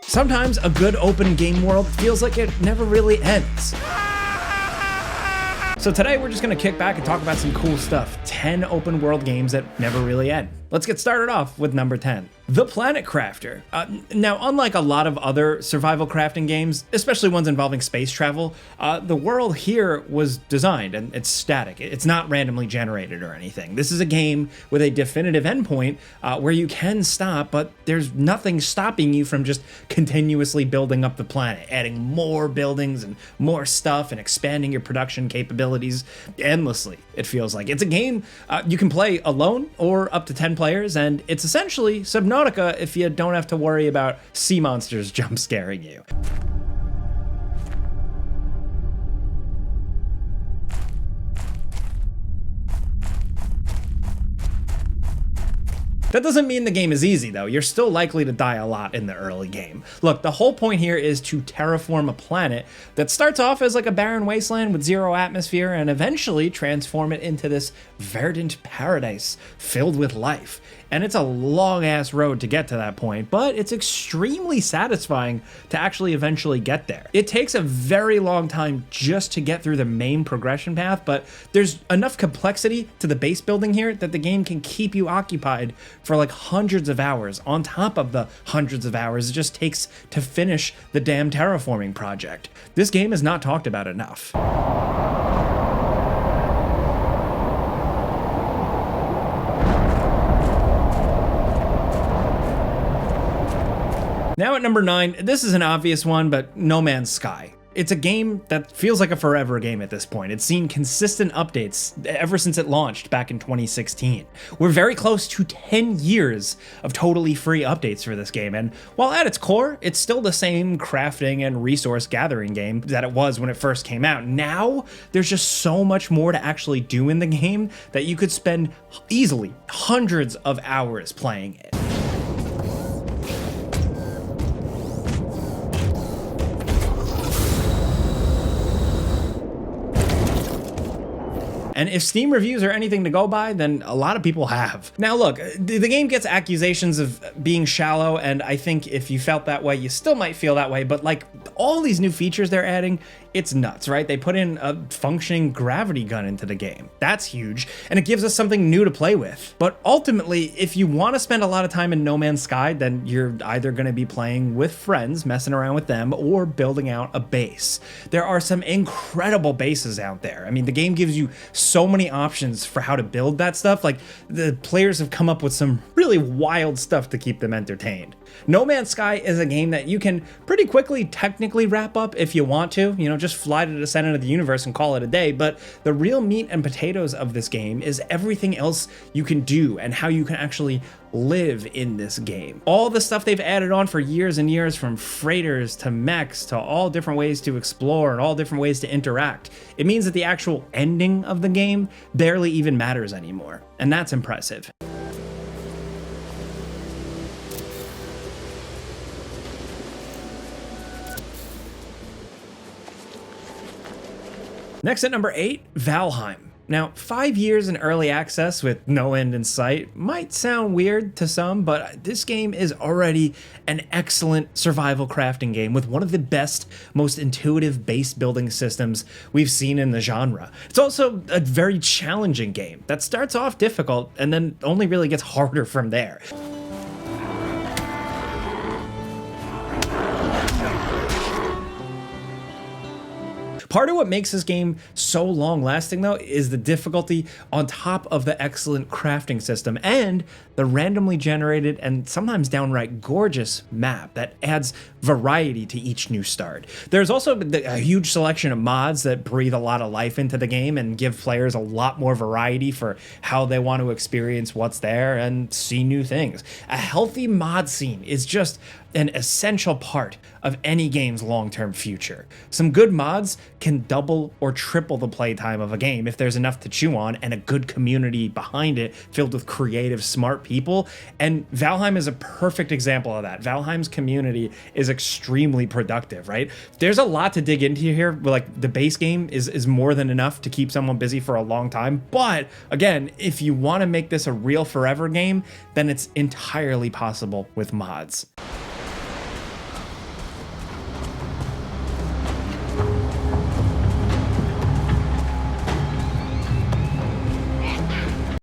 Sometimes a good open game world feels like it never really ends. So today we're just gonna kick back and talk about some cool stuff. 10 open world games that never really end. Let's get started off with number 10. The Planet Crafter. Now, unlike a lot of other survival crafting games, especially ones involving space travel, the world here was designed and it's static. It's not randomly generated or anything. This is a game with a definitive endpoint where you can stop, but there's nothing stopping you from just continuously building up the planet, adding more buildings and more stuff and expanding your production capabilities endlessly, it feels like. It's a game you can play alone or up to 10 players, and it's essentially Subnautica if you don't have to worry about sea monsters jump scaring you. That doesn't mean the game is easy though. You're still likely to die a lot in the early game. Look, the whole point here is to terraform a planet that starts off as like a barren wasteland with zero atmosphere and eventually transform it into this verdant paradise filled with life. And it's a long ass road to get to that point, but it's extremely satisfying to actually eventually get there. It takes a very long time just to get through the main progression path, but there's enough complexity to the base building here that the game can keep you occupied for like hundreds of hours on top of the hundreds of hours it just takes to finish the damn terraforming project. This game is not talked about enough. Now at number 9, this is an obvious one, but No Man's Sky. It's a game that feels like a forever game at this point. It's seen consistent updates ever since it launched back in 2016. We're very close to 10 years of totally free updates for this game, and while at its core, it's still the same crafting and resource gathering game that it was when it first came out. Now, there's just so much more to actually do in the game that you could spend easily hundreds of hours playing it. And if Steam reviews are anything to go by, then a lot of people have. Now look, the game gets accusations of being shallow, and I think if you felt that way, you still might feel that way, but like all these new features they're adding, it's nuts, right? They put in a functioning gravity gun into the game. That's huge, and it gives us something new to play with. But ultimately, if you want to spend a lot of time in No Man's Sky, then you're either going to be playing with friends, messing around with them, or building out a base. There are some incredible bases out there. I mean, the game gives you so many options for how to build that stuff. Like, the players have come up with some really wild stuff to keep them entertained. No Man's Sky is a game that you can pretty quickly technically wrap up if you want to, just fly to the center of the universe and call it a day, but the real meat and potatoes of this game is everything else you can do and how you can actually live in this game. All the stuff they've added on for years and years, from freighters to mechs to all different ways to explore and all different ways to interact. It means that the actual ending of the game barely even matters anymore, and that's impressive. Next at number 8, Valheim. Now, 5 years in early access with no end in sight might sound weird to some, but this game is already an excellent survival crafting game with one of the best, most intuitive base building systems we've seen in the genre. It's also a very challenging game that starts off difficult and then only really gets harder from there. Part of what makes this game so long-lasting, though, is the difficulty on top of the excellent crafting system and the randomly generated and sometimes downright gorgeous map that adds variety to each new start. There's also a huge selection of mods that breathe a lot of life into the game and give players a lot more variety for how they want to experience what's there and see new things. A healthy mod scene is just an essential part of any game's long-term future. Some good mods can double or triple the playtime of a game if there's enough to chew on and a good community behind it filled with creative, smart people, and Valheim is a perfect example of that. Valheim's community is extremely productive, right? There's a lot to dig into here, like the base game is more than enough to keep someone busy for a long time, but again, if you want to make this a real forever game, then it's entirely possible with mods.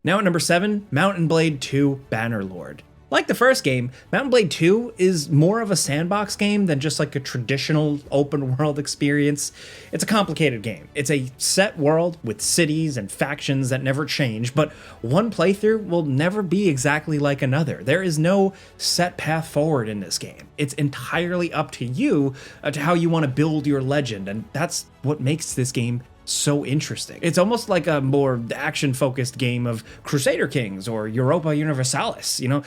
Now at number 7, Mount & Blade 2 Bannerlord. Like the first game, Mount & Blade 2 is more of a sandbox game than just like a traditional open world experience. It's a complicated game. It's a set world with cities and factions that never change, but one playthrough will never be exactly like another. There is no set path forward in this game. It's entirely up to you to how you want to build your legend, and that's what makes this game so interesting. It's almost like a more action-focused game of Crusader Kings or Europa Universalis, you know?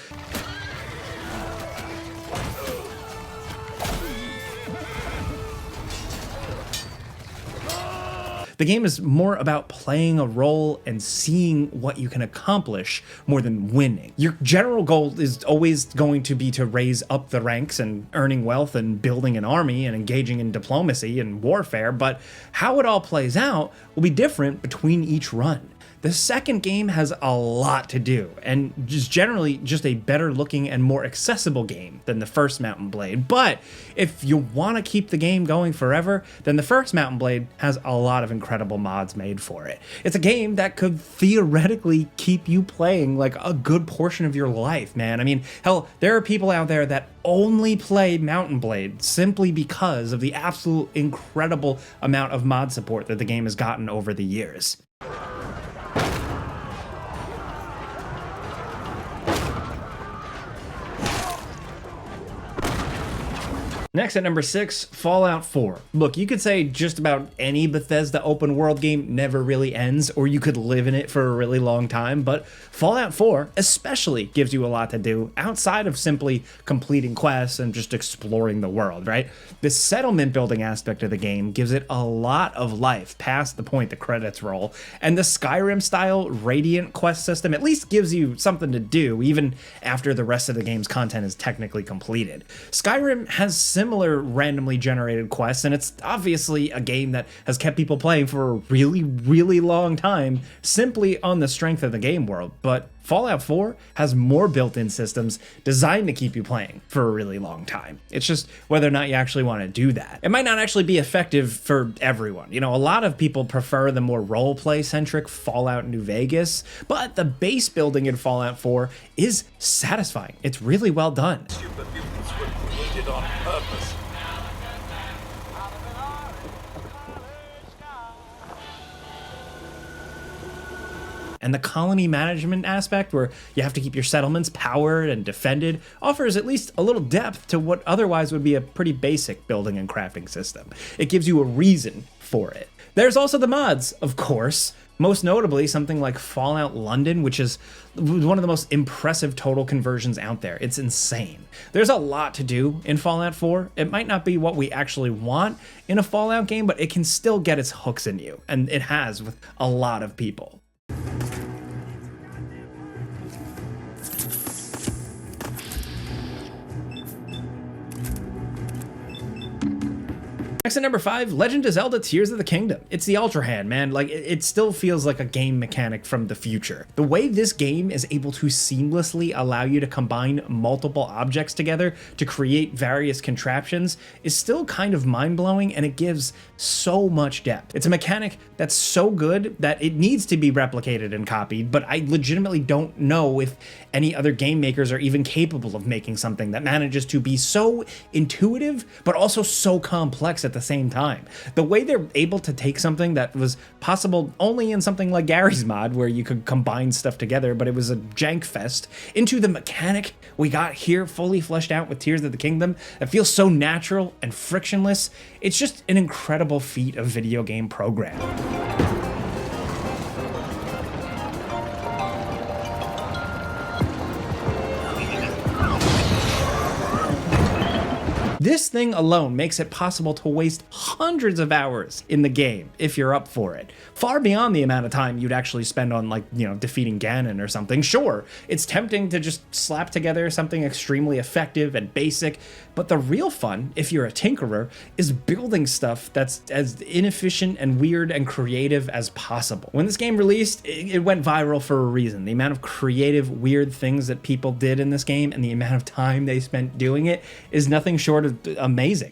The game is more about playing a role and seeing what you can accomplish more than winning. Your general goal is always going to be to raise up the ranks and earning wealth and building an army and engaging in diplomacy and warfare, but how it all plays out will be different between each run. The second game has a lot to do, and just generally just a better looking and more accessible game than the first Mount & Blade. But if you want to keep the game going forever, then the first Mount & Blade has a lot of incredible mods made for it. It's a game that could theoretically keep you playing like a good portion of your life, man. I mean, hell, there are people out there that only play Mount & Blade simply because of the absolute incredible amount of mod support that the game has gotten over the years. Next at number 6, Fallout 4. Look, you could say just about any Bethesda open world game never really ends, or you could live in it for a really long time, but Fallout 4 especially gives you a lot to do outside of simply completing quests and just exploring the world, right? The settlement building aspect of the game gives it a lot of life past the point the credits roll, and the Skyrim-style Radiant quest system at least gives you something to do even after the rest of the game's content is technically completed. Skyrim has similar randomly generated quests, and it's obviously a game that has kept people playing for a really, really long time simply on the strength of the game world. But Fallout 4 has more built-in systems designed to keep you playing for a really long time. It's just whether or not you actually want to do that. It might not actually be effective for everyone. You know, a lot of people prefer the more role-play-centric Fallout New Vegas, but the base building in Fallout 4 is satisfying. It's really well done. Super mutants were created on purpose. And the colony management aspect, where you have to keep your settlements powered and defended, offers at least a little depth to what otherwise would be a pretty basic building and crafting system. It gives you a reason for it. There's also the mods, of course. Most notably, something like Fallout London, which is one of the most impressive total conversions out there. It's insane. There's a lot to do in Fallout 4. It might not be what we actually want in a Fallout game, but it can still get its hooks in you, and it has with a lot of people. Next at number 5, Legend of Zelda Tears of the Kingdom. It's the Ultra Hand, man. Like, it still feels like a game mechanic from the future. The way this game is able to seamlessly allow you to combine multiple objects together to create various contraptions is still kind of mind-blowing, and it gives so much depth. It's a mechanic that's so good that it needs to be replicated and copied, but I legitimately don't know if any other game makers are even capable of making something that manages to be so intuitive, but also so complex at the same time. The way they're able to take something that was possible only in something like Gary's mod, where you could combine stuff together, but it was a jank fest, into the mechanic we got here fully fleshed out with Tears of the Kingdom that feels so natural and frictionless. It's just an incredible feat of video game programming. This thing alone makes it possible to waste hundreds of hours in the game if you're up for it. Far beyond the amount of time you'd actually spend on, like, you know, defeating Ganon or something. Sure, it's tempting to just slap together something extremely effective and basic, but the real fun, if you're a tinkerer, is building stuff that's as inefficient and weird and creative as possible. When this game released, it went viral for a reason. The amount of creative, weird things that people did in this game and the amount of time they spent doing it is nothing short of amazing.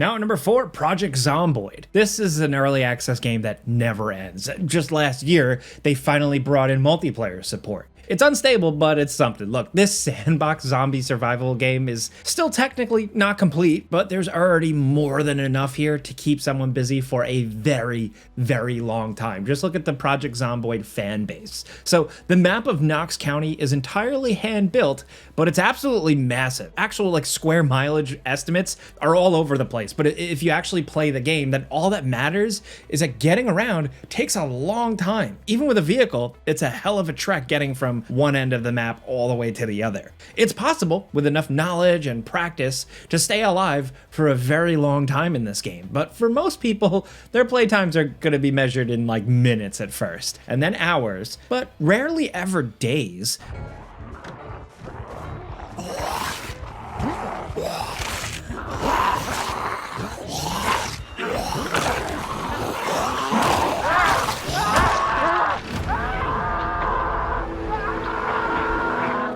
Now at number 4, Project Zomboid. This is an early access game that never ends. Just last year, they finally brought in multiplayer support. It's unstable, but it's something. Look, this sandbox zombie survival game is still technically not complete, but there's already more than enough here to keep someone busy for a very, very long time. Just look at the Project Zomboid fan base. So the map of Knox County is entirely hand-built, but it's absolutely massive. Actual square mileage estimates are all over the place, but if you actually play the game, then all that matters is that getting around takes a long time. Even with a vehicle, it's a hell of a trek getting from one end of the map all the way to the other. It's possible, with enough knowledge and practice, to stay alive for a very long time in this game, but for most people, their playtimes are going to be measured in minutes at first, and then hours, but rarely ever days.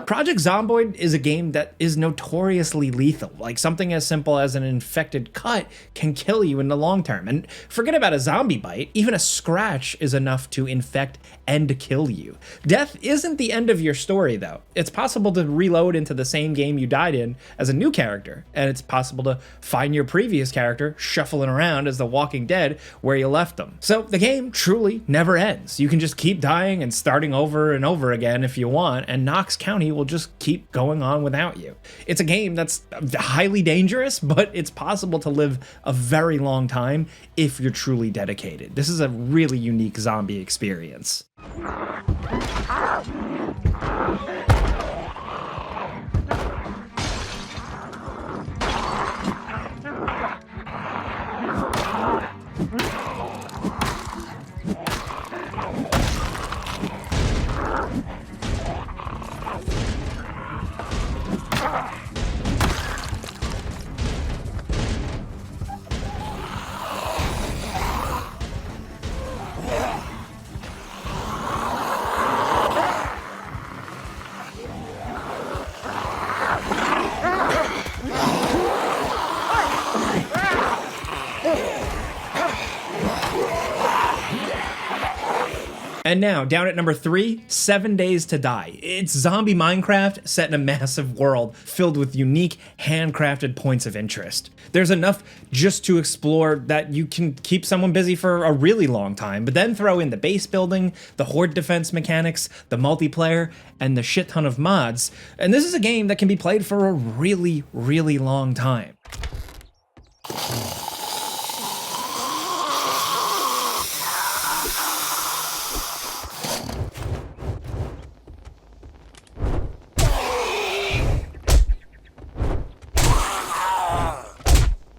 Project Zomboid is a game that is notoriously lethal. Something as simple as an infected cut can kill you in the long term. And forget about a zombie bite, even a scratch is enough to infect and kill you. Death isn't the end of your story though. It's possible to reload into the same game you died in as a new character, and it's possible to find your previous character shuffling around as the Walking Dead where you left them. So the game truly never ends. You can just keep dying and starting over and over again if you want, and Knox County will just keep going on without you. It's a game that's highly dangerous, but it's possible to live a very long time if you're truly dedicated. This is a really unique zombie experience. And now, down at number 3, 7 Days to Die. It's zombie Minecraft set in a massive world filled with unique, handcrafted points of interest. There's enough just to explore that you can keep someone busy for a really long time, but then throw in the base building, the horde defense mechanics, the multiplayer, and the shit ton of mods. And this is a game that can be played for a really, really long time.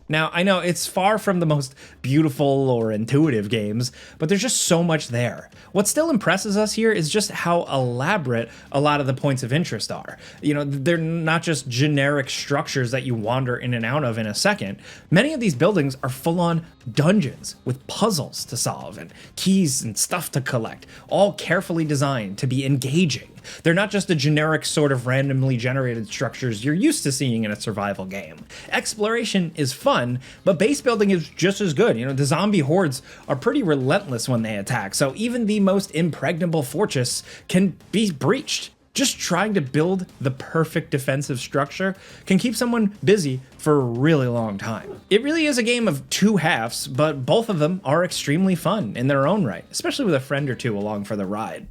Now, I know it's far from the most beautiful or intuitive games, but there's just so much there. What still impresses us here is just how elaborate a lot of the points of interest are. They're not just generic structures that you wander in and out of in a second. Many of these buildings are full-on dungeons with puzzles to solve and keys and stuff to collect, all carefully designed to be engaging. They're not just the generic sort of randomly generated structures you're used to seeing in a survival game. Exploration is fun, but base building is just as good. The zombie hordes are pretty relentless when they attack, so even the most impregnable fortress can be breached. Just trying to build the perfect defensive structure can keep someone busy for a really long time. It really is a game of two halves, but both of them are extremely fun in their own right, especially with a friend or two along for the ride.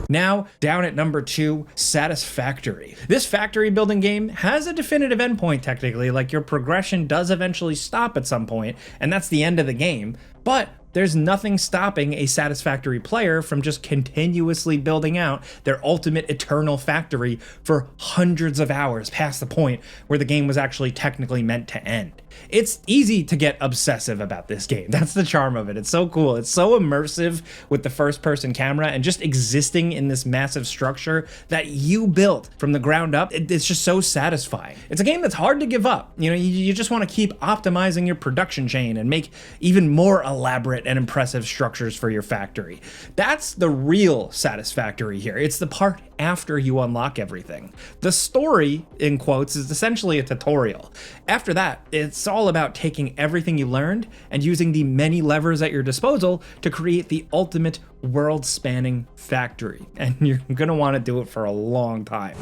Now, down at number 2, Satisfactory. This factory building game has a definitive endpoint technically, your progression does eventually stop at some point, and that's the end of the game, but there's nothing stopping a Satisfactory player from just continuously building out their ultimate eternal factory for hundreds of hours past the point where the game was actually technically meant to end. It's easy to get obsessive about this game. That's the charm of it. It's so cool. It's so immersive with the first-person camera and just existing in this massive structure that you built from the ground up. It's just so satisfying. It's a game that's hard to give up. You know, you just want to keep optimizing your production chain and make even more elaborate and impressive structures for your factory. That's the real Satisfactory here. It's the part after you unlock everything. The story, in quotes, is essentially a tutorial. After that, it's all about taking everything you learned and using the many levers at your disposal to create the ultimate world-spanning factory. And you're gonna want to do it for a long time.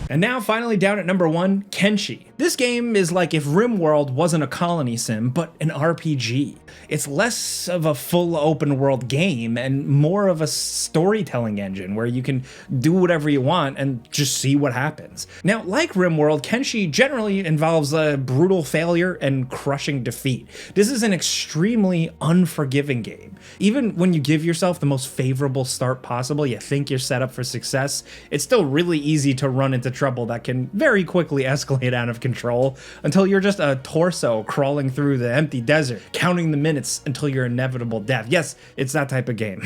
And now finally down at number 1, Kenshi. This game is like if RimWorld wasn't a colony sim, but an RPG. It's less of a full open world game and more of a storytelling engine where you can do whatever you want and just see what happens. Now, like RimWorld, Kenshi generally involves a brutal failure and crushing defeat. This is an extremely unforgiving game. Even when you give yourself the most favorable start possible, you think you're set up for success, it's still really easy to run into trouble that can very quickly escalate out of control until you're just a torso crawling through the empty desert, counting the minutes until your inevitable death. Yes, it's that type of game.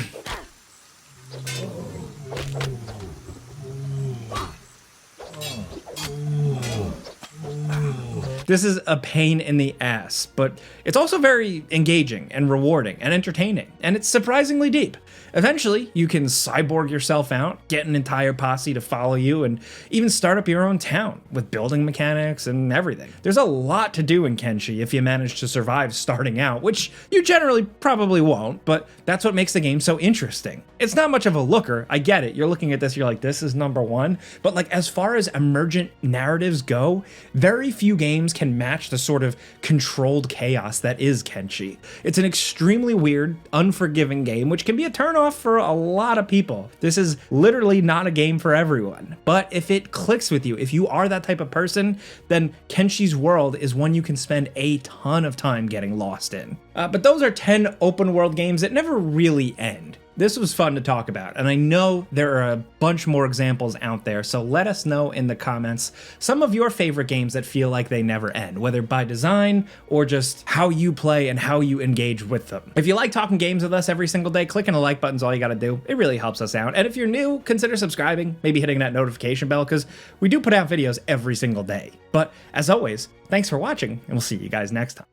This is a pain in the ass, but it's also very engaging and rewarding and entertaining, and it's surprisingly deep. Eventually, you can cyborg yourself out, get an entire posse to follow you, and even start up your own town with building mechanics and everything. There's a lot to do in Kenshi if you manage to survive starting out, which you generally probably won't, but that's what makes the game so interesting. It's not much of a looker, I get it. You're looking at this, you're like, this is number 1, but like as far as emergent narratives go, very few games can match the sort of controlled chaos that is Kenshi. It's an extremely weird, unforgiving game, which can be a turnoff for a lot of people. This is literally not a game for everyone. But if it clicks with you, if you are that type of person, then Kenshi's world is one you can spend a ton of time getting lost in. But those are 10 open world games that never really end. This was fun to talk about, and I know there are a bunch more examples out there, so let us know in the comments some of your favorite games that feel like they never end, whether by design or just how you play and how you engage with them. If you like talking games with us every single day, clicking the like button's all you gotta do. It really helps us out, and if you're new, consider subscribing, maybe hitting that notification bell, because we do put out videos every single day. But as always, thanks for watching, and we'll see you guys next time.